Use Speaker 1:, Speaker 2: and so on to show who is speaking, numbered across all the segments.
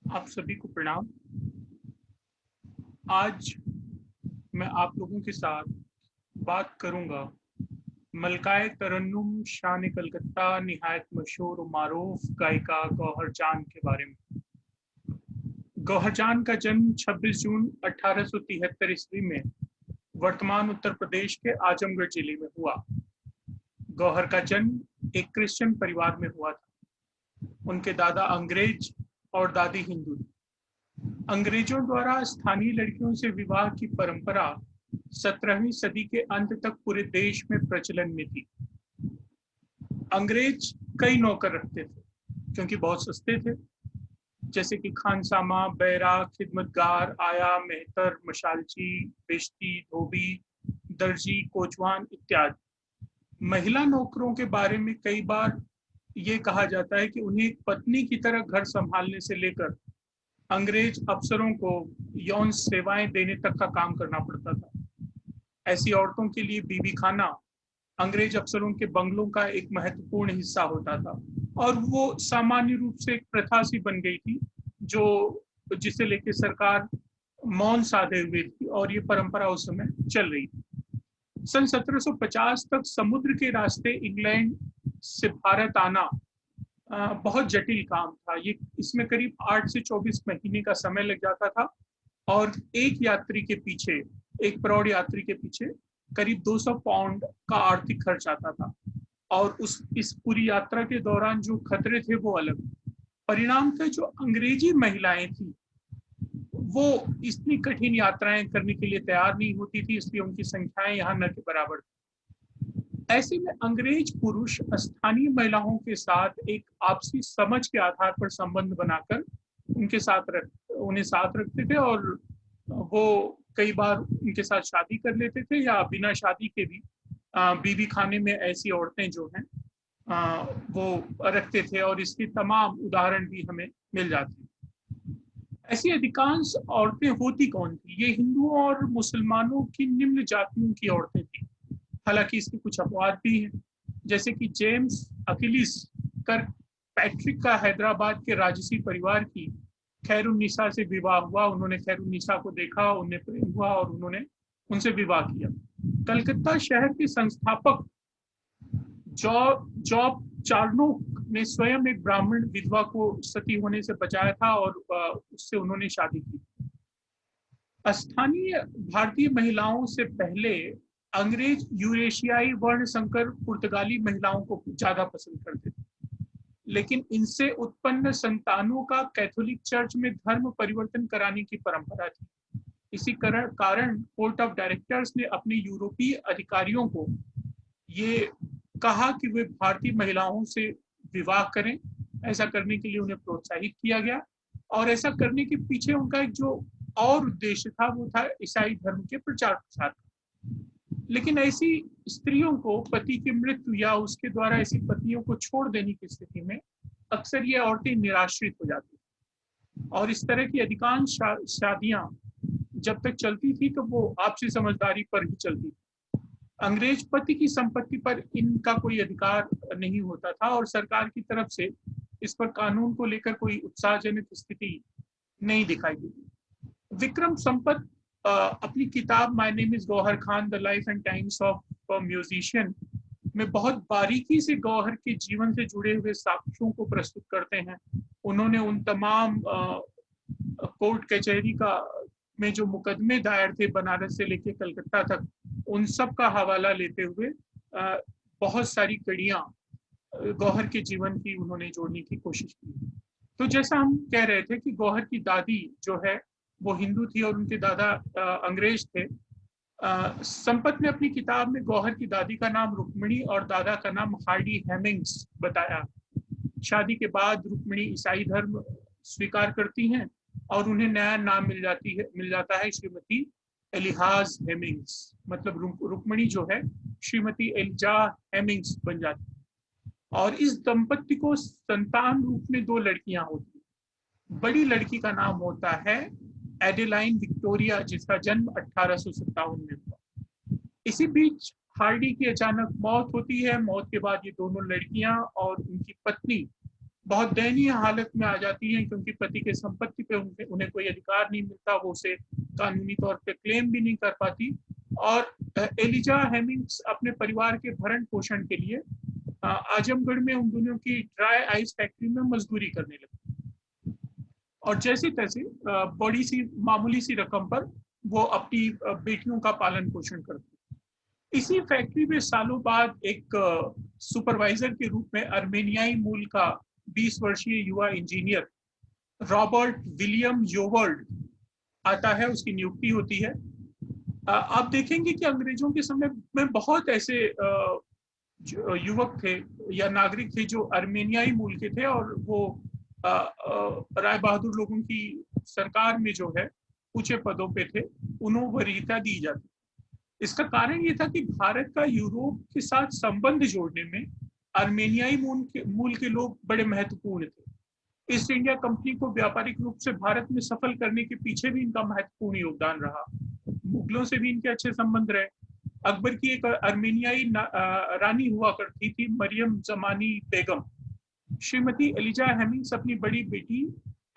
Speaker 1: आप सभी को प्रणाम। आज मैं आप लोगों के साथ बात करूंगा मलकाए तरन्नुम शान कलकत्ता निहायत मशहूर और मारूफ गायिका गौहर जान के बारे में। गौहर जान का जन्म 26 जून 1873 ईस्वी में वर्तमान उत्तर प्रदेश के आजमगढ़ जिले में हुआ। गौहर का जन्म एक क्रिश्चियन परिवार में हुआ था। उनके दादा अंग्रेज और दादी हिंदू थी। अंग्रेजों द्वारा स्थानीय लड़कियों से विवाह की परंपरा 17वीं सदी के अंत तक पूरे देश में प्रचलन में थी। अंग्रेज कई नौकर रखते थे क्योंकि बहुत सस्ते थे, जैसे कि खानसामा, बैरा, खिदमतगार, आया, मेहतर, मशालची, बेश्ती, धोबी, दर्जी, कोचवान इत्यादि। महिला नौकरों के बारे में कई बार ये कहा जाता है कि उन्हें एक पत्नी की तरह घर संभालने से लेकर अंग्रेज अफसरों को यौन सेवाएं देने तक का काम करना पड़ता था। ऐसी औरतों के लिए बीबी खाना अंग्रेज अफसरों के बंगलों का एक महत्वपूर्ण हिस्सा होता था और वो सामान्य रूप से एक प्रथा सी बन गई थी जो जिसे लेकर सरकार मौन साधे हुए थी और ये परंपरा उस समय चल रही थी। सन 1750 तक समुद्र के रास्ते इंग्लैंड से भारत आना बहुत जटिल काम था। ये इसमें करीब 8 से 24 महीने का समय लग जाता था और एक यात्री के पीछे, एक प्रौढ़ यात्री के पीछे करीब 200 पाउंड का आर्थिक खर्च आता था और इस पूरी यात्रा के दौरान जो खतरे थे वो अलग। परिणाम था जो अंग्रेजी महिलाएं थी वो इतनी कठिन यात्राएं करने के लिए तैयार नहीं होती थी, इसलिए उनकी संख्याएं यहाँ न के बराबर। ऐसे में अंग्रेज पुरुष स्थानीय महिलाओं के साथ एक आपसी समझ के आधार पर संबंध बनाकर उन्हें साथ रखते थे और वो कई बार उनके साथ शादी कर लेते थे या बिना शादी के भी बीबी खाने में ऐसी औरतें जो हैं वो रखते थे और इसकी तमाम उदाहरण भी हमें मिल जाती हैं। ऐसी अधिकांश औरतें होती कौन थी? ये हिंदुओं और मुसलमानों की निम्न जातियों की औरतें थी। हालांकि इसके कुछ अपवाद भी हैं, जैसे कि जेम्स अकिलिस कर्क पैट्रिक का हैदराबाद के राजसी परिवार की खैरुन्निसा से विवाह हुआ। उन्होंने खैरुन्निसा को देखा, उन्हें प्रेम हुआ और उन्होंने उनसे विवाह किया। कलकत्ता शहर के संस्थापक जॉब चार्नोक ने स्वयं एक ब्राह्मण विधवा को सती होने से बचाया था और उससे उन्होंने शादी की। स्थानीय भारतीय महिलाओं से पहले अंग्रेज यूरेशियाई वर्ण संकर पुर्तगाली महिलाओं को ज्यादा पसंद करते थे, लेकिन इनसे उत्पन्न संतानों का कैथोलिक चर्च में धर्म परिवर्तन कराने की परंपरा थी। इसी कारण कोर्ट ऑफ डायरेक्टर्स ने अपने यूरोपीय अधिकारियों को ये कहा कि वे भारतीय महिलाओं से विवाह करें। ऐसा करने के लिए उन्हें प्रोत्साहित किया गया और ऐसा करने के पीछे उनका एक जो और उद्देश्य था वो था ईसाई धर्म के प्रचार प्रसार। लेकिन ऐसी स्त्रियों को पति की मृत्यु या उसके द्वारा ऐसी पत्नियों को छोड़ देने की स्थिति में अक्सर ये औरतें निराश्रित हो जाती और इस तरह की अधिकांश शादियां जब तक चलती थी तो वो आपसी समझदारी पर ही चलती थी। अंग्रेज पति की संपत्ति पर इनका कोई अधिकार नहीं होता था और सरकार की तरफ से इस पर कानून को लेकर कोई उत्साहजनक स्थिति नहीं दिखाई देती। विक्रम संपत अपनी किताब my name is Gauhar Khan the life and times of musician में बहुत बारीकी से गौहर के जीवन से जुड़े हुए साक्ष्यों को प्रस्तुत करते हैं। उन्होंने उन तमाम कोर्ट कचहरी का में जो मुकदमे दायर थे बनारस से लेकर कलकत्ता तक, उन सब का हवाला लेते हुए बहुत सारी कड़ियां गौहर के जीवन की उन्होंने जोड़ने की कोशिश की। तो जैसा हम कह रहे थे कि गौहर की दादी जो है वो हिंदू थी और उनके दादा अंग्रेज थे। संपत ने अपनी किताब में गौहर की दादी का नाम रुक्मिणी और दादा का नाम हार्डी हेमिंग्स बताया। शादी के बाद रुक्मिणी ईसाई धर्म स्वीकार करती हैं और उन्हें नया नाम मिल जाता है श्रीमती एलिहाज हेमिंग्स। मतलब रुक्मिणी जो है श्रीमती एलिजा हेमिंग्स बन जाती है और इस दंपत्ति को संतान रूप में 2 लड़कियां होती हैं। बड़ी लड़की का नाम होता है एडेलाइन विक्टोरिया, जिसका जन्म 1857 में हुआ। इसी बीच हार्डी की अचानक मौत होती है। मौत के बाद ये दोनों लड़कियां और उनकी पत्नी बहुत दयनीय हालत में आ जाती हैं, क्योंकि पति के संपत्ति पे उन्हें कोई अधिकार नहीं मिलता, वो उसे कानूनी तौर पे क्लेम भी नहीं कर पाती। और एलिजा हेमिंग्स अपने परिवार के भरण पोषण के लिए आजमगढ़ में उन दोनों की ड्राई आइस फैक्ट्री में मजदूरी करने लगी, और जैसे तैसे बड़ी सी मामूली सी रकम पर वो अपनी बेटियों का पालन पोषण करती। इसी फैक्ट्री में सालों बाद एक सुपरवाइजर के रूप में अर्मेनियाई मूल का 20 वर्षीय युवा इंजीनियर रॉबर्ट विलियम योवर्ड आता है, उसकी नियुक्ति होती है। आप देखेंगे कि अंग्रेजों के समय में बहुत ऐसे युवक थे या नागरिक थे जो अर्मेनियाई मूल के थे, और वो राय बहादुर लोगों की सरकार में जो है ऊंचे पदों पे थे, उन्हें वरीयता दी जाती। इसका कारण ये था कि भारत का यूरोप के साथ संबंध जोड़ने में अर्मेनियाई मूल के लोग बड़े महत्वपूर्ण थे। ईस्ट इंडिया कंपनी को व्यापारिक रूप से भारत में सफल करने के पीछे भी इनका महत्वपूर्ण योगदान रहा। मुगलों से भी इनके अच्छे संबंध रहे। अकबर की एक अर्मेनियाई रानी हुआ करती थी, मरियम जमानी बेगम। श्रीमती एलिजा हेमिंग्स अपनी बड़ी बेटी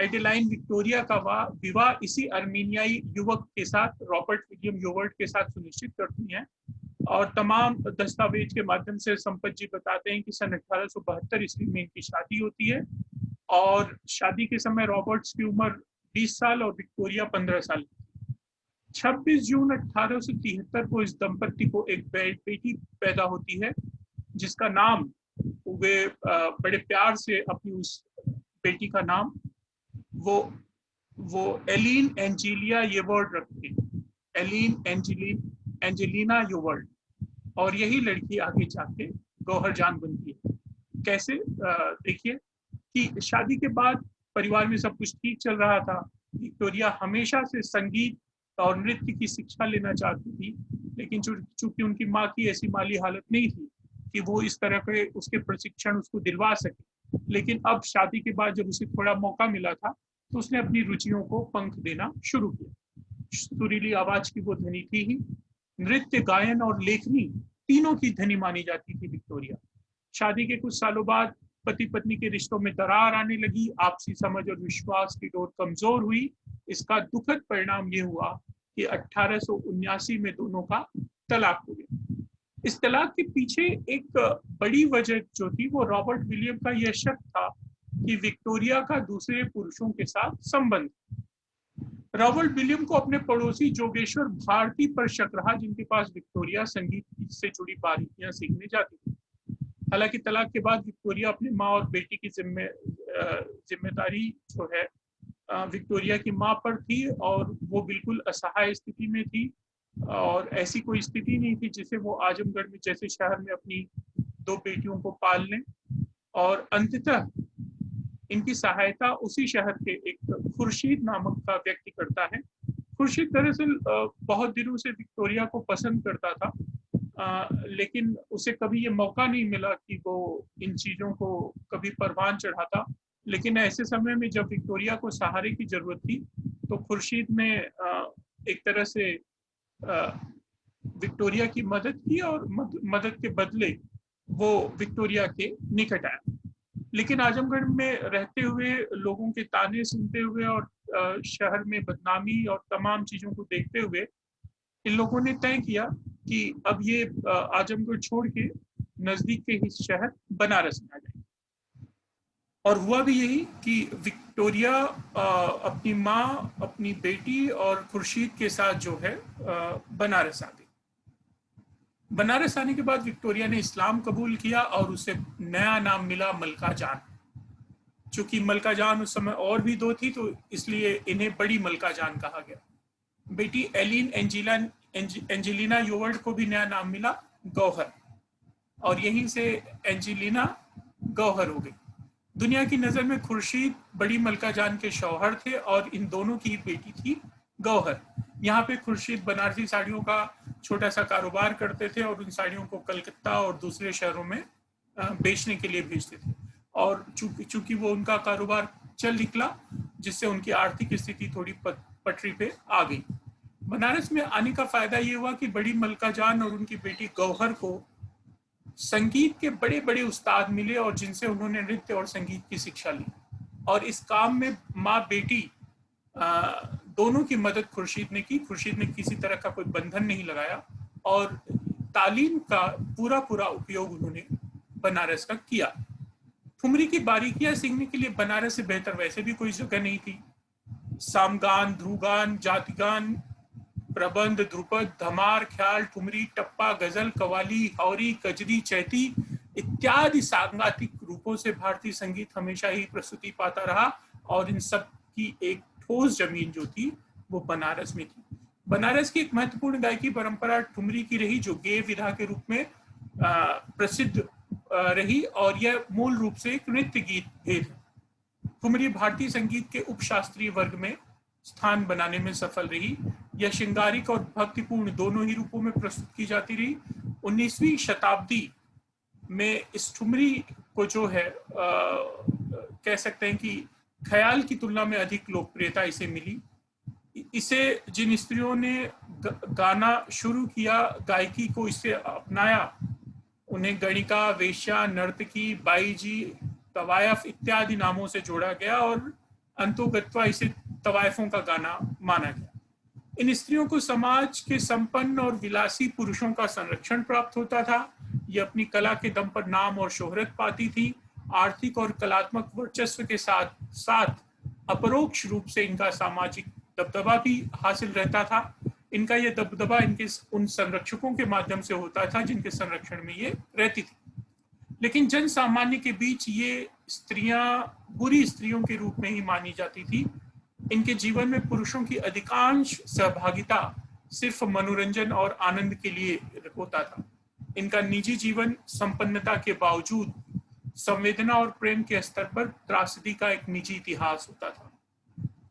Speaker 1: एडेलाइन विक्टोरिया का विवाह इसी अर्मेनियाई युवक के साथ, रॉबर्ट विलियम योवर्ट के साथ सुनिश्चित करती हैं। और तमाम दस्तावेज के माध्यम से संपत जी बताते हैं कि सन 1872 ईस्वी में इनकी शादी होती है, और शादी के समय रॉबर्ट्स की उम्र 20 साल और विक्टोरिया 15 साल। 26 जून 1873 को इस दंपति को एक बेटी पैदा होती है, जिसका नाम वे बड़े प्यार से अपनी उस बेटी का नाम वो एलिन एंजेलिया योवर्ड रखते हैं, एलिन एंजेलिना योवर्ड। और यही लड़की आगे जाके गौहर जान बनती है। कैसे? देखिए कि शादी के बाद परिवार में सब कुछ ठीक चल रहा था। विक्टोरिया हमेशा से संगीत और नृत्य की शिक्षा लेना चाहती थी, लेकिन चूंकि उनकी माँ की ऐसी माली हालत नहीं थी कि वो इस तरह के उसके प्रशिक्षण उसको दिलवा सके। लेकिन अब शादी के बाद जब उसे थोड़ा मौका मिला था, तो उसने अपनी रुचियों को पंख देना शुरू किया। सुरीली आवाज की वो धनी थी ही। नृत्य, गायन और लेखनी तीनों की धनी मानी जाती थी विक्टोरिया। शादी के कुछ सालों बाद पति पत्नी के रिश्तों में दरार आने लगी, आपसी समझ और विश्वास की डोर कमजोर हुई। इसका दुखद परिणाम ये हुआ कि 1879 में दोनों का तलाक हो गया। इस तलाक के पीछे एक बड़ी वजह जो थी वो रॉबर्ट विलियम का यह शक था कि विक्टोरिया का दूसरे पुरुषों के साथ संबंध। रॉबर्ट विलियम को अपने पड़ोसी जोगेश्वर भारती पर शक रहा, जिनके पास विक्टोरिया संगीत से जुड़ी बारीकियां सीखने जाती थी। हालांकि तलाक के बाद विक्टोरिया अपनी माँ और बेटी की जिम्मेदारी जो है विक्टोरिया की माँ पर थी, और वो बिल्कुल असहाय स्थिति में थी, और ऐसी कोई स्थिति नहीं थी जिसे वो आजमगढ़ में जैसे शहर में अपनी 2 बेटियों को पाल लें। और अंततः इनकी सहायता उसी शहर के एक खुर्शीद नामक का व्यक्ति करता है। खुर्शीद दरअसल बहुत दिनों से विक्टोरिया को पसंद करता था, लेकिन उसे कभी ये मौका नहीं मिला कि वो इन चीज़ों को कभी परवान चढ़ाता। लेकिन ऐसे समय में जब विक्टोरिया को सहारे की जरूरत थी, तो खुर्शीद ने एक तरह से विक्टोरिया की मदद की, और मदद के बदले वो विक्टोरिया के निकट आया। लेकिन आजमगढ़ में रहते हुए लोगों के ताने सुनते हुए और शहर में बदनामी और तमाम चीज़ों को देखते हुए इन लोगों ने तय किया कि अब ये आजमगढ़ छोड़ के नजदीक के ही शहर बनारस में आ जाए। और हुआ भी यही कि विक्टोरिया अपनी माँ, अपनी बेटी और खुर्शीद के साथ जो है बनारस आ गई। बनारस आने के बाद विक्टोरिया ने इस्लाम कबूल किया और उसे नया नाम मिला मलका जान। चूंकि मलका जान उस समय और भी 2 थी, तो इसलिए इन्हें बड़ी मलका जान कहा गया। बेटी एलिन एंजेलिना योवर्ड को भी नया नाम मिला गौहर, और यहीं से एंजेलिना गौहर हो गई। दुनिया की नज़र में खुर्शीद बड़ी मलका जान के शौहर थे, और इन दोनों की बेटी थी गौहर। यहाँ पे खुर्शीद बनारसी साड़ियों का छोटा सा कारोबार करते थे, और उन साड़ियों को कलकत्ता और दूसरे शहरों में बेचने के लिए भेजते थे। और चूंकि वो उनका कारोबार चल निकला, जिससे उनकी आर्थिक स्थिति थोड़ी पटरी पे आ गई। बनारस में आने का फायदा ये हुआ कि बड़ी मलका जान और उनकी बेटी गौहर को संगीत के बड़े बड़े उस्ताद मिले और जिनसे उन्होंने नृत्य और संगीत की शिक्षा ली, और इस काम में माँ बेटी दोनों की मदद खुर्शीद ने की। खुर्शीद ने किसी तरह का कोई बंधन नहीं लगाया और तालीम का पूरा पूरा उपयोग उन्होंने बनारस का किया। ठुमरी की बारीकियां सीखने के लिए बनारस से बेहतर वैसे भी कोई जगह नहीं थी। सामगान, ध्रुगान, जातिगान, प्रबंध, ध्रुपद, धमार, ख्याल, ठुमरी, टप्पा, गजल, कवाली, हौरी, कजरी, चैती इत्यादि सांगातिक रूपों से भारतीय संगीत हमेशा ही प्रस्तुति पाता रहा, और इन सब की एक ठोस जमीन जो थी वो बनारस में थी। बनारस की एक महत्वपूर्ण गायकी परंपरा ठुमरी की रही, जो गेय विधा के रूप में प्रसिद्ध रही, और यह मूल रूप से एक नृत्य गीत भेद है। ठुमरी भारतीय संगीत के उपशास्त्रीय वर्ग में स्थान बनाने में सफल रही। यह श्रृंगारिक और भक्तिपूर्ण दोनों ही रूपों में प्रस्तुत की जाती रही। 19वीं शताब्दी में इस ठुमरी को जो है कह सकते हैं कि ख्याल की तुलना में अधिक लोकप्रियता इसे मिली। इसे जिन स्त्रियों ने गाना शुरू किया, गायकी को इसे अपनाया, उन्हें गणिका, वेश्या, नर्तकी, बाईजी, तवायफ इत्यादि नामों से जोड़ा गया और अंतोगत्वा इसे तवायफों का गाना माना गया। इन स्त्रियों को समाज के संपन्न और विलासी पुरुषों का संरक्षण प्राप्त होता था। ये अपनी कला के दम पर नाम और शोहरत पाती थी। आर्थिक और कलात्मक वर्चस्व के साथ साथ अपरोक्ष रूप से इनका सामाजिक दबदबा भी हासिल रहता था। इनका यह दबदबा इनके उन संरक्षकों के माध्यम से होता था जिनके संरक्षण में ये रहती थी। लेकिन जन सामान्य के बीच ये स्त्रियां बुरी स्त्रियों के रूप में ही मानी जाती थी। इनके जीवन में पुरुषों की अधिकांश सहभागिता सिर्फ मनोरंजन और आनंद के लिए होता था। इनका निजी जीवन संपन्नता के बावजूद संवेदना और प्रेम के स्तर पर त्रासदी का एक निजी इतिहास होता था।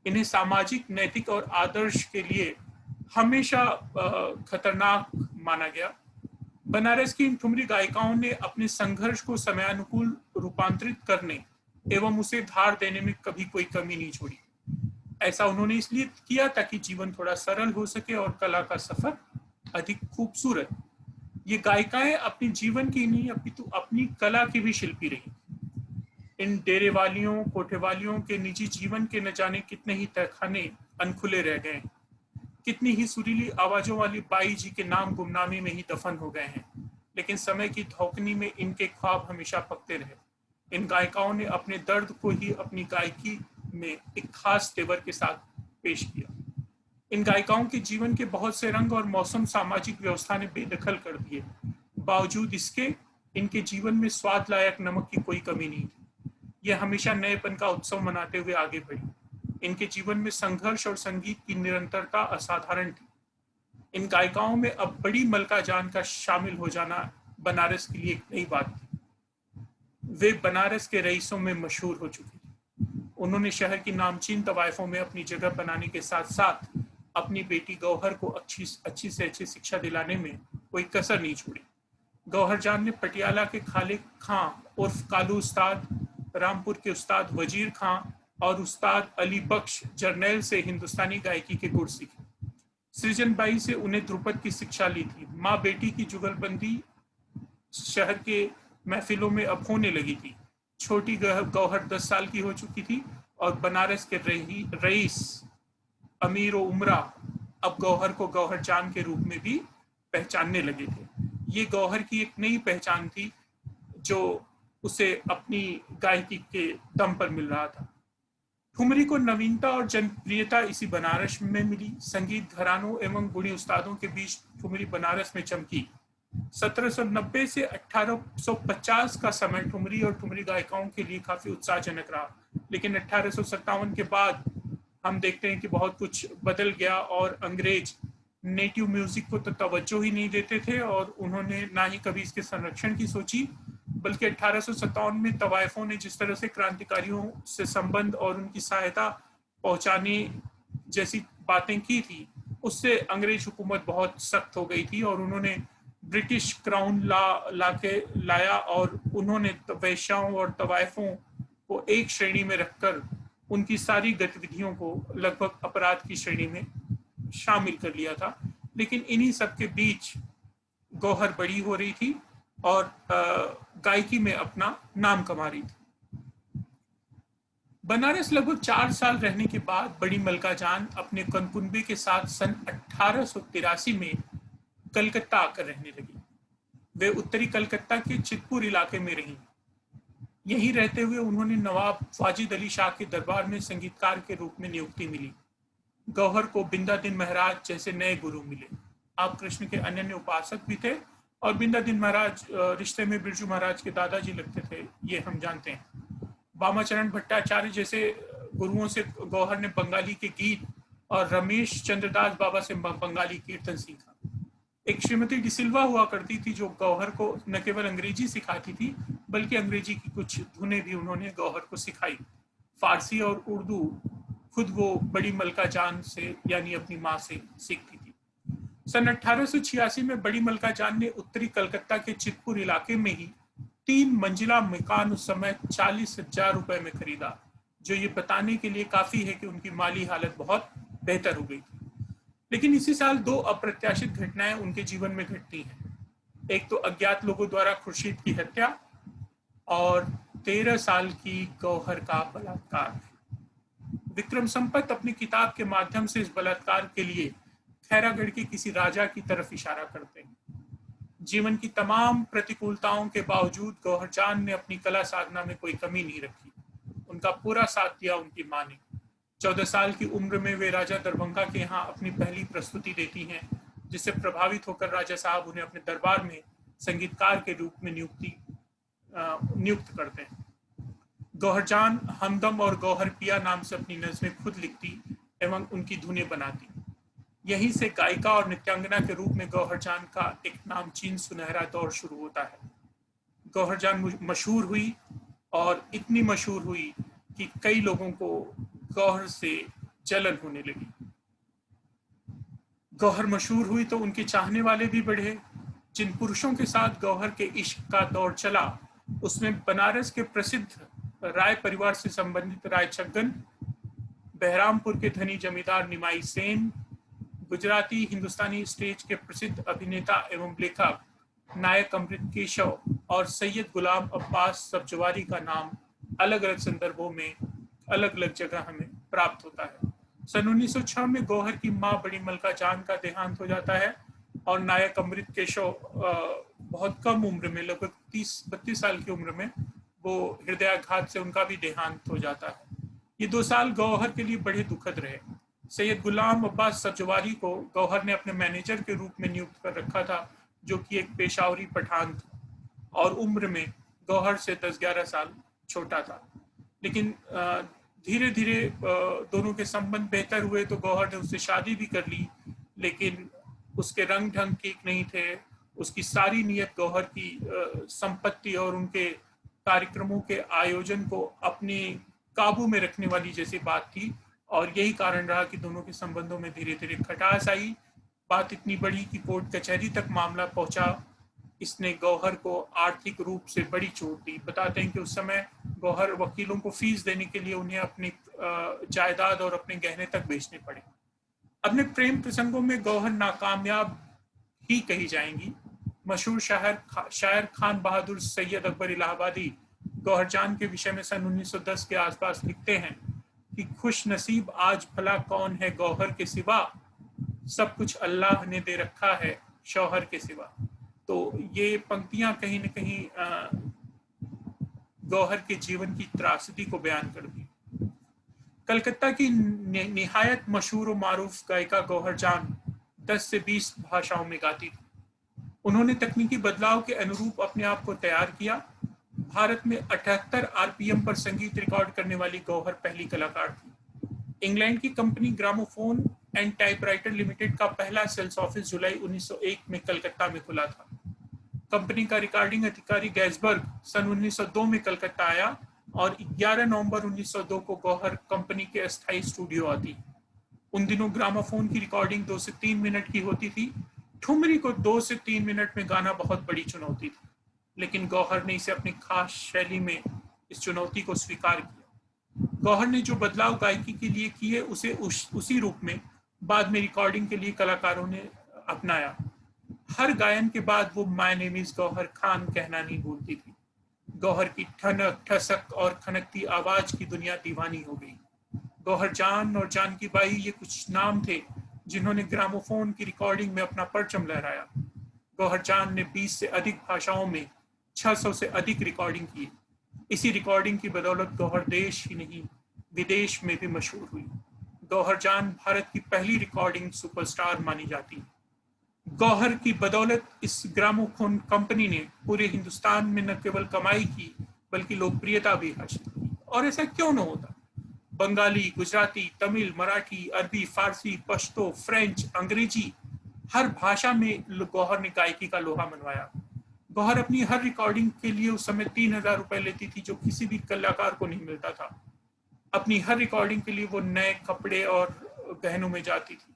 Speaker 1: इन्हें सामाजिक, नैतिक और आदर्श के लिए हमेशा खतरनाक माना गया। बनारस की इन ठुमरी गायिकाओं ने अपने संघर्ष को समयानुकूल रूपांतरित करने एवं उसे धार देने में कभी कोई कमी नहीं छोड़ी। ऐसा उन्होंने इसलिए किया ताकि जीवन थोड़ा सरल हो सके और कला का सफर अधिक खूबसूरत। ये गायिकाएं अपने जीवन की नहीं अपितु अपनी कला की भी शिल्पी रही। इन डेरे वालियों, कोठे वालियों के निजी जीवन के न जाने कितने ही तहखाने अनखुले रह गए, कितनी ही सुरीली आवाजों वाली बाई जी के नाम गुमनामी में ही दफन हो गए हैं, लेकिन समय की धौकनी में इनके ख्वाब हमेशा पकते रहे। इन गायिकाओं ने अपने दर्द को ही अपनी गायकी में एक खास तेवर के साथ पेश किया। इन गायिकाओं के जीवन के बहुत से रंग और मौसम सामाजिक व्यवस्था ने बेदखल कर दिए। बावजूद इसके इनके जीवन में स्वाद लायक नमक की कोई कमी नहीं थी। यह हमेशा नएपन का उत्सव मनाते हुए आगे बढ़ी। इनके जीवन में संघर्ष और संगीत की निरंतरता असाधारण थी। इन गायिकाओं में अब बड़ी मलका जान का शामिल हो जाना बनारस के लिए एक नई बात थी। वे बनारस के रईसों में मशहूर हो चुकी थी। उन्होंने शहर की नामचीन तवायफों में अपनी जगह बनाने के साथ साथ अपनी बेटी गौहर को अच्छी से अच्छी शिक्षा दिलाने में कोई कसर नहीं छोड़ी। गौहर जान ने पटियाला के खालिक खां उर्फ कालू उस्ताद, रामपुर के उस्ताद वजीर खां और उस्ताद अली बख्श जर्नैल से हिंदुस्तानी गायकी के गुर सीखे। सृजन बाई से उन्हें ध्रुपद की शिक्षा ली थी। माँ बेटी की जुगलबंदी शहर के महफिलों में अब होने लगी थी। छोटी गौहर 10 साल की हो चुकी थी और बनारस के रईस अमीर व उमरा अब गौहर को गौहर जान के रूप में भी पहचानने लगे थे। ये गौहर की एक नई पहचान थी जो उसे अपनी गायकी के दम पर मिल रहा था। ठुमरी को नवीनता और जनप्रियता इसी बनारस में मिली। संगीत घरानों एवं गुणी उस्तादों के बीच ठुमरी बनारस में चमकी। 1790 से 1850 का समय ठुमरी और ठुमरी गायिकाओं के लिए काफी उत्साहजनक रहा, लेकिन 1857 के बाद हम देखते हैं कि बहुत कुछ बदल गया और अंग्रेज नेटिव म्यूजिक को तो तवज्जो ही नहीं देते थे और उन्होंने ना ही कभी इसके संरक्षण की सोची, बल्कि 1857 में तवायफों ने जिस तरह से क्रांतिकारियों से संबंध और उनकी सहायता पहुंचाने जैसी बातें की थी, उससे अंग्रेज हुकूमत बहुत सख्त हो गई थी और उन्होंने ब्रिटिश क्राउन लाया और उन्होंने वैश्याओं और तवायफों को एक श्रेणी में रखकर उनकी सारी गतिविधियों को लगभग अपराध की श्रेणी में शामिल कर लिया था। लेकिन इन्हीं सब के बीच गौहर बड़ी हो रही थी और गायकी में अपना नाम कमा रही थी। बनारस लगभग 4 साल रहने के बाद बड़ी मलका जान अपने कनकुनबे के साथ सन 1883 में कलकत्ता आकर रहने लगी। वे उत्तरी कलकत्ता के चितपुर इलाके में रहीं। यहीं रहते हुए उन्होंने नवाब वाजिद अली शाह के दरबार में संगीतकार के रूप में नियुक्ति मिली। गौहर को बिंदादिन महाराज जैसे नए गुरु मिले। आप कृष्ण के अनन्य उपासक भी थे और बिंदादिन महाराज रिश्ते में बिरजू महाराज के दादाजी लगते थे, ये हम जानते हैं। वामाचरण भट्टाचार्य जैसे गुरुओं से गौहर ने बंगाली के गीत और रमेश चंद्रदास बाबा से बंगाली कीर्तन सीखा। एक श्रीमती डिसिल्वा हुआ करती थी जो गौहर को न केवल अंग्रेजी सिखाती थी बल्कि अंग्रेजी की कुछ धुनें भी उन्होंने गौहर को सिखाई। फारसी और उर्दू खुद वो बड़ी मलका जान से यानी अपनी माँ से सीखती थी। सन 1886 में बड़ी मलका जान ने उत्तरी कलकत्ता के चितपुर इलाके में ही 3 मंजिला मकान उस समय 40,000 रुपए में खरीदा, जो ये बताने के लिए काफी है कि उनकी माली हालत बहुत बेहतर हो गई थी। लेकिन इसी साल 2 अप्रत्याशित घटनाएं उनके जीवन में घटती हैं। एक तो अज्ञात लोगों द्वारा खुर्शीद की हत्या और 13 साल की गौहर का बलात्कार। विक्रम संपत अपनी किताब के माध्यम से इस बलात्कार के लिए खैरागढ़ के किसी राजा की तरफ इशारा करते हैं। जीवन की तमाम प्रतिकूलताओं के बावजूद गौहर जान ने अपनी कला साधना में कोई कमी नहीं रखी। उनका पूरा साथ दिया उनकी मां ने। 14 साल की उम्र में वे राजा दरभंगा के यहाँ अपनी पहली प्रस्तुति देती हैं, जिससे प्रभावित होकर राजा साहब उन्हें अपने दरबार में संगीतकार के रूप में नियुक्त करते हैं। गौहर जान हमदम और गौहर पिया नाम से अपनी नज़में खुद लिखती एवं उनकी धुनें बनाती। यहीं से गायिका और नृत्यांगना के रूप में गौहर जान का एक नामचीन सुनहरा दौर शुरू होता है। गौहर जान मशहूर हुई और इतनी मशहूर हुई कि कई लोगों को गौहर से जलन होने लगी। गौहर मशहूर हुई तो उनके चाहने वाले भी बढ़े। जिन पुरुषों के साथ गौहर के इश्क का दौर चला उसमें बनारस के प्रसिद्ध राय परिवार से संबंधित राय छगन, बहरामपुर के धनी जमींदार निमाई सेन, गुजराती हिंदुस्तानी स्टेज के प्रसिद्ध अभिनेता एवं लेखक नायक अमृत केशव और सैयद गुलाम अब्बास सब्जवारी का नाम अलग अलग संदर्भों में अलग अलग जगह हमें प्राप्त होता है। सन 1906 में गौहर की मां बड़ी मलका जान का देहांत हो जाता है और नायक अमृत केशव बहुत कम उम्र में, लगभग 30-32 साल की उम्र में, वो हृदयाघात से उनका भी देहांत हो जाता है। ये 2 साल गौहर के लिए बड़े दुखद रहे। सैयद गुलाम अब्बास सब्जवारी को गौहर ने अपने मैनेजर के रूप में नियुक्त कर रखा था, जो कि एक पेशावरी पठान था और उम्र में गौहर से 10-11 साल छोटा था। लेकिन धीरे धीरे दोनों के संबंध बेहतर हुए तो गौहर ने उससे शादी भी कर ली, लेकिन उसके रंग ढंग ठीक नहीं थे। उसकी सारी नीयत गौहर की संपत्ति और उनके कार्यक्रमों के आयोजन को अपने काबू में रखने वाली जैसी बात थी और यही कारण रहा कि दोनों के संबंधों में धीरे धीरे खटास आई। बात इतनी बड़ी कि कोर्ट कचहरी तक मामला पहुंचा। इसने गौहर को आर्थिक रूप से बड़ी चोट दी। बताते हैं कि उस समय गौहर वकीलों को फीस देने के लिए उन्हें अपनी जायदाद और अपने गहने तक बेचने पड़े। अपने प्रेम प्रसंगों में गौहर नाकामयाब ही कही जाएंगी। मशहूर शायर खान बहादुर सैयद अकबर इलाहाबादी गौहर जान के विषय में सन 1910 के आसपास लिखते हैं कि खुश नसीब आज भला कौन है गौहर के सिवा, सब कुछ अल्लाह ने दे रखा है शौहर के सिवा। तो ये पंक्तियां कहीं न कहीं गौहर के जीवन की त्रासदी को बयान कर दी। कलकत्ता की निहायत मशहूर और मारूफ गायिका गौहर जान 10 से 20 भाषाओं में गाती थी। उन्होंने तकनीकी बदलाव के अनुरूप अपने आप को तैयार किया। भारत में 78 आरपीएम पर संगीत रिकॉर्ड करने वाली गौहर पहली कलाकार थी। इंग्लैंड की company gramophone and typewriter limited का पहला सेल्स ऑफिस जुलाई 1901 में कलकत्ता में खुला था। कंपनी का रिकॉर्डिंग अधिकारी गैसबर्ग सन 1902 में कलकत्ता आया और 11 नवंबर 1902 को गौहर कंपनी के अस्थायी स्टूडियो आती। उन दिनों ग्रामोफोन की रिकॉर्डिंग 2 से 3 मिनट की होती थी। ठुमरी को 2 से 3 मिनट में गाना बहुत बड़ी चुनौती थी, लेकिन गौहर ने इसे अपनी खास शैली में इस चुनौती को स्वीकार किया। गौहर ने जो बदलाव गायकी के लिए किए उसे उसी रूप में बाद में रिकॉर्डिंग के लिए कलाकारों ने अपनाया। हर गायन के बाद वो my name is Gauhar Khan कहना नहीं भूलती थी। गौहर की ठनक ठसक और खनकती आवाज की दुनिया दीवानी हो गई। गौहर जान और जानकी बाई ये कुछ नाम थे जिन्होंने ग्रामोफोन की रिकॉर्डिंग में अपना परचम लहराया। गौहर जान ने 20 से अधिक भाषाओं में 600 से अधिक रिकॉर्डिंग की। इसी रिकॉर्डिंग की बदौलत गौहर देश ही नहीं विदेश में भी मशहूर हुई। गौहर जान भारत की पहली रिकॉर्डिंग सुपरस्टार मानी जाती है। गौहर की बदौलत इस ग्रामोफोन कंपनी ने पूरे हिंदुस्तान में न केवल कमाई की बल्कि लोकप्रियता भी हासिल की। और ऐसा क्यों न होता? बंगाली, गुजराती, तमिल, मराठी, अरबी, फारसी, पश्तो, फ्रेंच, अंग्रेजी, हर भाषा में गौहर ने गायकी का लोहा मनवाया। गौहर अपनी हर रिकॉर्डिंग के लिए उस समय 3,000 रुपए लेती थी, जो किसी भी कलाकार को नहीं मिलता था। अपनी हर रिकॉर्डिंग के लिए वो नए कपड़े और गहनों में जाती थी।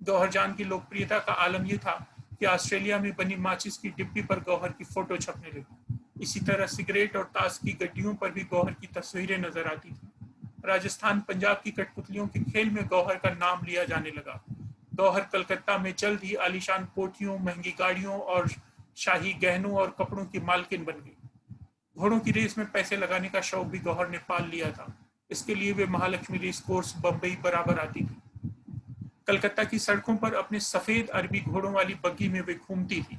Speaker 1: गौहर जान की लोकप्रियता का आलम यह था कि ऑस्ट्रेलिया में बनी माचिस की डिब्बी पर गौहर की फोटो छपने लगी। इसी तरह सिगरेट और ताश की गड्डियों पर भी गौहर की तस्वीरें नजर आती थी। राजस्थान पंजाब की कठपुतलियों के खेल में गौहर का नाम लिया जाने लगा। गौहर कलकत्ता में जल्द ही आलीशान कोठियों, महंगी गाड़ियों और शाही गहनों और कपड़ों की मालकिन बन गई। घोड़ों की रेस में पैसे लगाने का शौक भी गौहर ने पाल लिया था। इसके लिए वे महालक्ष्मी रेस कोर्स बम्बई बराबर आती थी। कलकत्ता की सड़कों पर अपने सफेद अरबी घोड़ों वाली बग्गी में वे घूमती थी।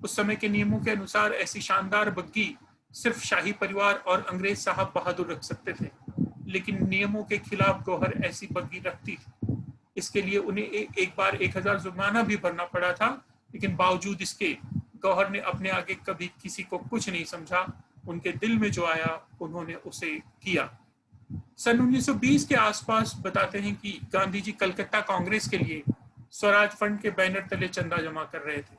Speaker 1: उस समय के नियमों के अनुसार ऐसी शानदार बग्गी सिर्फ शाही परिवार और अंग्रेज साहब बहादुर रख सकते थे, लेकिन नियमों के खिलाफ गौहर ऐसी बग्गी रखती थी। इसके लिए उन्हें एक बार 1,000 जुर्माना भी भरना पड़ा था, लेकिन बावजूद इसके गौहर ने अपने आगे कभी किसी को कुछ नहीं समझा। उनके दिल में जो आया उन्होंने उसे किया। सन 1920 के आसपास बताते हैं कि गांधी जी कलकत्ता कांग्रेस के लिए स्वराज फंड के बैनर तले चंदा जमा कर रहे थे।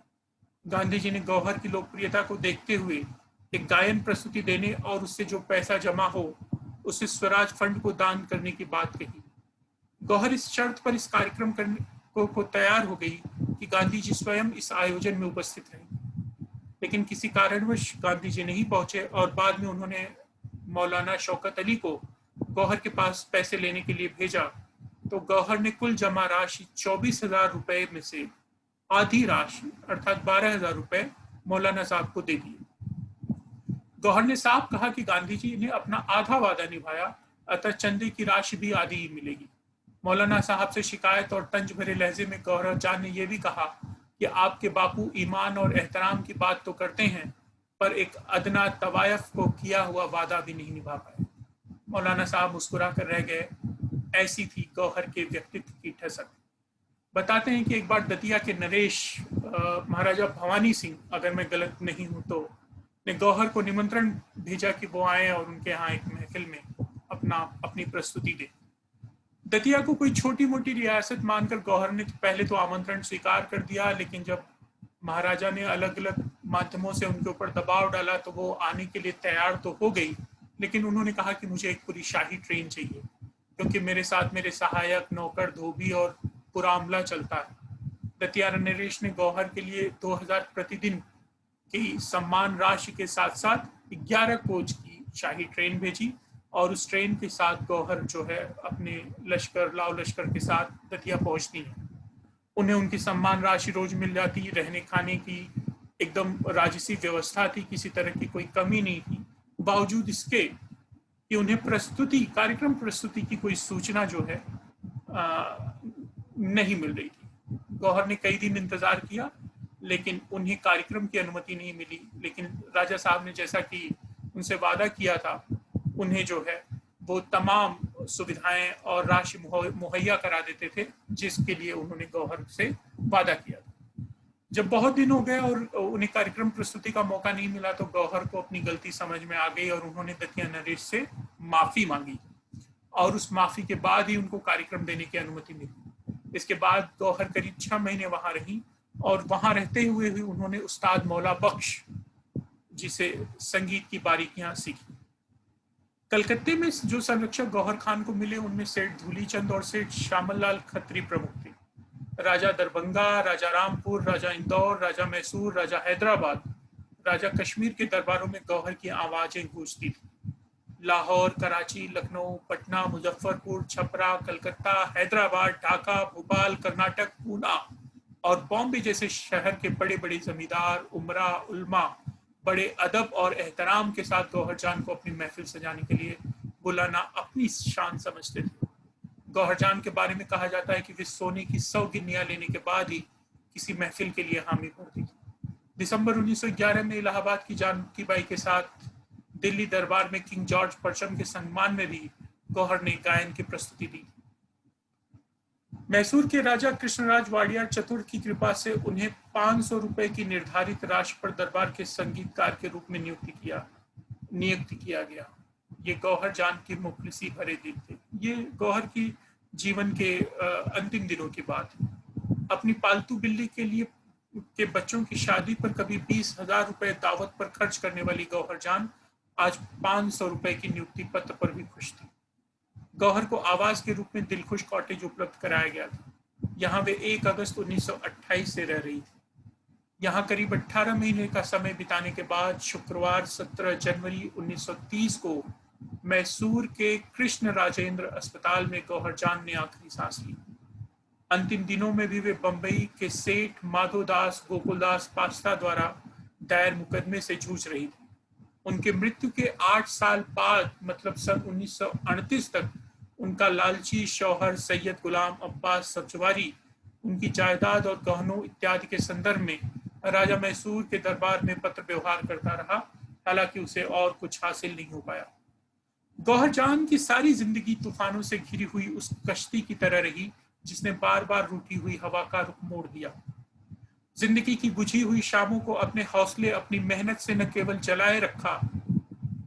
Speaker 1: गांधी जी ने गौहर की लोकप्रियता को देखते हुए एक गायन प्रस्तुति देने और उससे जो पैसा जमा हो उसे स्वराज फंड को दान करने की बात कही। गौहर इस शर्त पर इस कार्यक्रम करने को तैयार हो गई कि गांधी जी स्वयं इस आयोजन में उपस्थित रहे, लेकिन किसी कारणवश गांधी जी नहीं पहुंचे और बाद में उन्होंने मौलाना शौकत अली को गौहर के पास पैसे लेने के लिए भेजा, तो गौहर ने कुल जमा राशि 24,000 रुपए में से आधी राशि अर्थात 12,000 रुपए मौलाना साहब को दे दिए। गौहर ने साफ कहा कि गांधी जी ने अपना आधा वादा निभाया, अतः चंदे की राशि भी आधी ही मिलेगी। मौलाना साहब से शिकायत और तंज भरे लहजे में गौहर जान ने यह भी कहा कि आपके बापू ईमान और एहतराम की बात तो करते हैं, पर एक अदना तवायफ को किया हुआ वादा भी नहीं निभा पाए। मौलाना साहब मुस्कुरा कर रह गए। ऐसी थी गौहर के व्यक्तित्व की ठसक। बताते हैं कि एक बार दतिया के नरेश महाराजा भवानी सिंह, अगर मैं गलत नहीं हूं तो, ने गौहर को निमंत्रण भेजा कि वो आए और उनके यहाँ एक महफिल में अपनी प्रस्तुति दे। दतिया को कोई छोटी मोटी रियासत मानकर गौहर ने पहले तो आमंत्रण स्वीकार कर दिया, लेकिन जब महाराजा ने अलग अलग माध्यमों से उनके ऊपर दबाव डाला तो वो आने के लिए तैयार तो हो गई, लेकिन उन्होंने कहा कि मुझे एक पूरी शाही ट्रेन चाहिए, क्योंकि मेरे साथ मेरे सहायक, नौकर, धोबी और पूरा अमला चलता है। दतिया नरेश ने गौहर के लिए 2,000 प्रतिदिन की सम्मान राशि के साथ साथ 11 कोच की शाही ट्रेन भेजी और उस ट्रेन के साथ गौहर जो है अपने लाव लश्कर के साथ दतिया पहुंचती है। उन्हें उनकी सम्मान राशि रोज मिल जाती, रहने खाने की एकदम राजसी व्यवस्था थी, किसी तरह की कोई कमी नहीं थी। बावजूद इसके कि उन्हें कार्यक्रम प्रस्तुति की कोई सूचना जो है नहीं मिल रही थी। गौहर ने कई दिन इंतजार किया, लेकिन उन्हें कार्यक्रम की अनुमति नहीं मिली। लेकिन राजा साहब ने जैसा कि उनसे वादा किया था, उन्हें जो है वो तमाम सुविधाएं और राशि मुहैया करा देते थे, जिसके लिए उन्होंने गौहर से वादा किया था। जब बहुत दिन हो गए और उन्हें कार्यक्रम प्रस्तुति का मौका नहीं मिला, तो गौहर को अपनी गलती समझ में आ गई और उन्होंने दतिया नरेश से माफी मांगी और उस माफी के बाद ही उनको कार्यक्रम देने की अनुमति मिली। इसके बाद गौहर करीब 6 महीने वहां रही और वहां रहते हुए ही उन्होंने उस्ताद मौला बख्श जिसे संगीत की बारीकियां सीखी। कलकत्ते में जो संरक्षक गौहर खान को मिले उनमें सेठ धूलीचंद और सेठ श्यामल लाल खत्री प्रमुख थे। राजा दरभंगा, राजा रामपुर, राजा इंदौर, राजा मैसूर, राजा हैदराबाद, राजा कश्मीर के दरबारों में गौहर की आवाजें गूंजती थी। लाहौर, कराची, लखनऊ, पटना, मुजफ्फरपुर, छपरा, कलकत्ता, हैदराबाद, ढाका, भोपाल, कर्नाटक, पूना, और बॉम्बे जैसे शहर के बड़े बड़े जमींदार, उमरा, उल्मा बड़े अदब और एहतराम के साथ गौहर जान को अपनी महफिल सजाने के लिए बुलाना अपनी शान समझते थे। गौहर जान के बारे में कहा जाता है कि वे सोने की 100 गिन्नियां लेने के बाद ही किसी महफिल के लिए हामी भरती थी। दिसंबर 1911 में इलाहाबाद की जानकी बाई के साथ दिल्ली दरबार में किंग जॉर्ज परचम के सम्मान में भी गौहर ने गायन की प्रस्तुति दी। मैसूर के राजा कृष्णराज वाडियार चतुर्थ की कृपा से उन्हें 500 रुपए की निर्धारित राशि पर दरबार के संगीतकार के रूप में नियुक्त किया गया। ये गौहर जान की मुफलिसी भरे दिन थे। ये गौहर की जीवन के अंतिम दिनों की बात है। अपनी पालतू बिल्ली के बच्चों की शादी पर कभी 20,000 रुपए दावत पर खर्च करने वाली गौहर जान आज 500 रुपए की नियुक्ति पत्र पर भी खुश थी। गौहर को आवास के रूप में दिलखुश कॉटेज उपलब्ध कराया गया था। यहाँ वे 1 अगस्त 1928 से रह रही थी। यहाँ करीब 18 महीने का समय बिताने के बाद शुक्रवार 17 जनवरी 1930 को मैसूर के कृष्ण राजेंद्र अस्पताल में गौहर जान ने आखिरी सांस ली। अंतिम दिनों में भी वे बंबई के सेठ माधोदास गोकुलदास पास्ता द्वारा दायर मुकदमे से जूझ रही थी। उनके मृत्यु के 8 साल बाद मतलब सन 1938 तक उनका लालची शौहर सैयद गुलाम अब्बास सब्जवारी उनकी जायदाद और गहनों इत्यादि के संदर्भ में राजा मैसूर के दरबार में पत्र व्यवहार करता रहा, हालांकि उसे और कुछ हासिल नहीं हो पाया। गौहर जान की सारी जिंदगी तूफानों से घिरी हुई उस कश्ती की तरह रही जिसने बार बार रूठी हुई हवा का रुख मोड़ दिया। जिंदगी की बुझी हुई शामों को अपने हौसले, अपनी मेहनत से न केवल जलाए रखा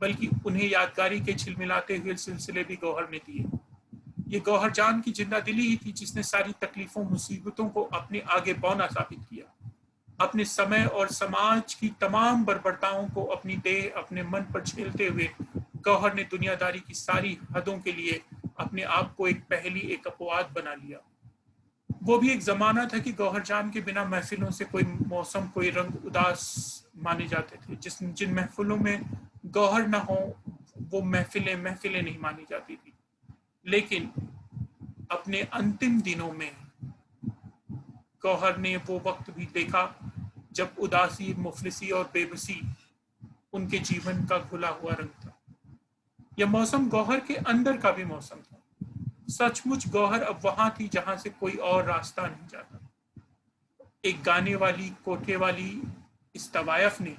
Speaker 1: बल्कि उन्हें यादगारी के झिलमिलाते हुए सिलसिले भी गौहर ने दिए। ये गौहर जान की जिंदा दिली ही थी जिसने सारी तकलीफों मुसीबतों को अपने आगे बौना साबित किया। अपने समय और समाज की तमाम बर्बरताओं को अपनी देह, अपने मन पर झेलते हुए गौहर ने दुनियादारी की सारी हदों के लिए अपने आप को एक पहेली, एक अपवाद बना लिया। वो भी एक जमाना था कि गौहर जान के बिना महफिलों से कोई मौसम, कोई रंग उदास माने जाते थे। जिन महफिलों में गौहर न हो वो महफिलें नहीं मानी जाती थी। लेकिन अपने अंतिम दिनों में गौहर ने वो वक्त भी देखा जब उदासी, मुफलिसी और बेबसी उनके जीवन का घुला हुआ रंग था। यह मौसम गौहर के अंदर का भी मौसम था। सचमुच गौहर अब वहां थी जहां से कोई और रास्ता नहीं जाता। एक गाने वाली, कोठे वाली इस तवायफ ने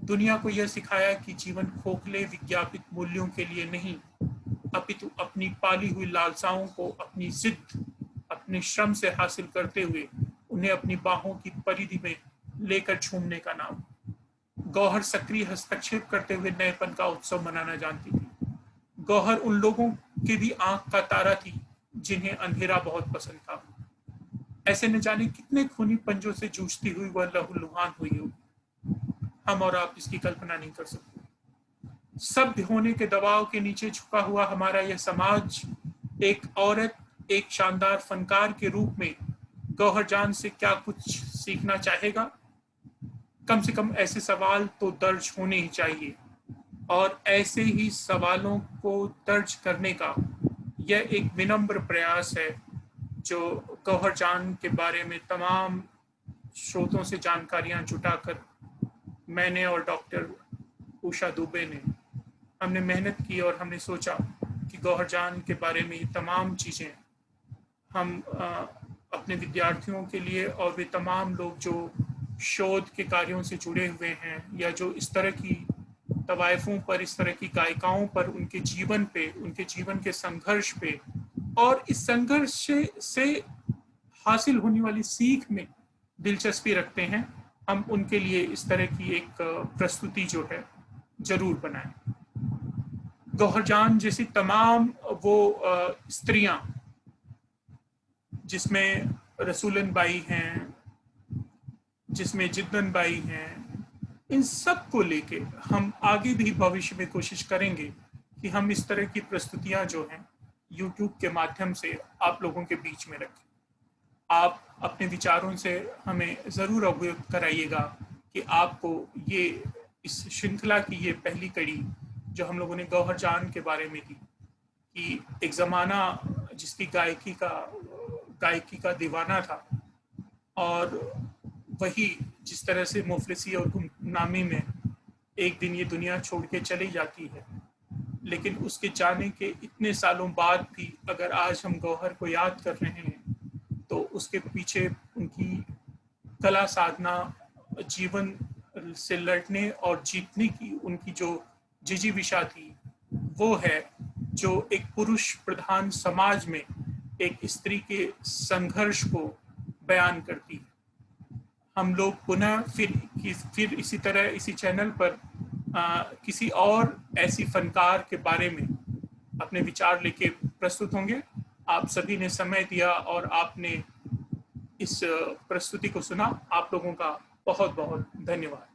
Speaker 1: दुनिया को यह सिखाया कि जीवन खोखले विज्ञापित मूल्यों के लिए नहीं, अपितु अपनी पाली हुई लालसाओं को अपनी जिद, अपने श्रम से हासिल करते हुए उन्हें अपनी बाहों की परिधि में लेकर झूमने का नाम। गौहर सक्रिय हस्तक्षेप करते हुए नएपन का उत्सव मनाना जानती थी। गौहर उन लोगों के भी आंख का तारा थी जिन्हें अंधेरा बहुत पसंद था। ऐसे न जाने कितने खूनी पंजों से जूझती हुई वह लहूलुहान हुई होगी। हम और आप इसकी कल्पना नहीं कर सकते। सभ्य होने के दबाव के नीचे झुका हुआ हमारा यह समाज एक औरत, एक शानदार फनकार के रूप में गौहर जान से क्या कुछ सीखना चाहेगा? कम से कम ऐसे सवाल तो दर्ज होने ही चाहिए, और ऐसे ही सवालों को दर्ज करने का यह एक विनम्र प्रयास है जो गौहर जान के बारे में तमाम स्रोतों से जानकारियां जुटाकर मैंने और डॉक्टर उषा दुबे ने हमने मेहनत की और हमने सोचा कि गौहर जान के बारे में ये तमाम चीज़ें हम अपने विद्यार्थियों के लिए और वे तमाम लोग जो शोध के कार्यों से जुड़े हुए हैं या जो इस तरह की तवायफों पर, इस तरह की गायिकाओं पर, उनके जीवन पे, उनके जीवन के संघर्ष पे और इस संघर्ष से हासिल होने वाली सीख में दिलचस्पी रखते हैं, हम उनके लिए इस तरह की एक प्रस्तुति जो है जरूर बनाएं। गौहर जान जैसी तमाम वो स्त्रियां जिसमें रसूलन बाई हैं, जिसमें जिद्दन बाई हैं, इन सब को लेके हम आगे भी भविष्य में कोशिश करेंगे कि हम इस तरह की प्रस्तुतियां जो हैं YouTube के माध्यम से आप लोगों के बीच में रखें। आप अपने विचारों से हमें ज़रूर अवगत कराइएगा कि आपको ये इस श्रृंखला की ये पहली कड़ी जो हम लोगों ने गौहर जान के बारे में दी कि एक ज़माना जिसकी गायकी का दीवाना था, और वही जिस तरह से मुफलिसी और गुमनामी में एक दिन ये दुनिया छोड़ के चली जाती है, लेकिन उसके जाने के इतने सालों बाद भी अगर आज हम गौहर को याद कर रहे हैं तो उसके पीछे उनकी कला साधना, जीवन से लड़ने और जीतने की उनकी जो जिजीविषा थी, वो है जो एक पुरुष प्रधान समाज में एक स्त्री के संघर्ष को बयान करती है। हम लोग पुनः फिर इसी तरह इसी चैनल पर किसी और ऐसी फनकार के बारे में अपने विचार लेके प्रस्तुत होंगे। आप सभी ने समय दिया और आपने इस प्रस्तुति को सुना। आप लोगों का बहुत बहुत धन्यवाद।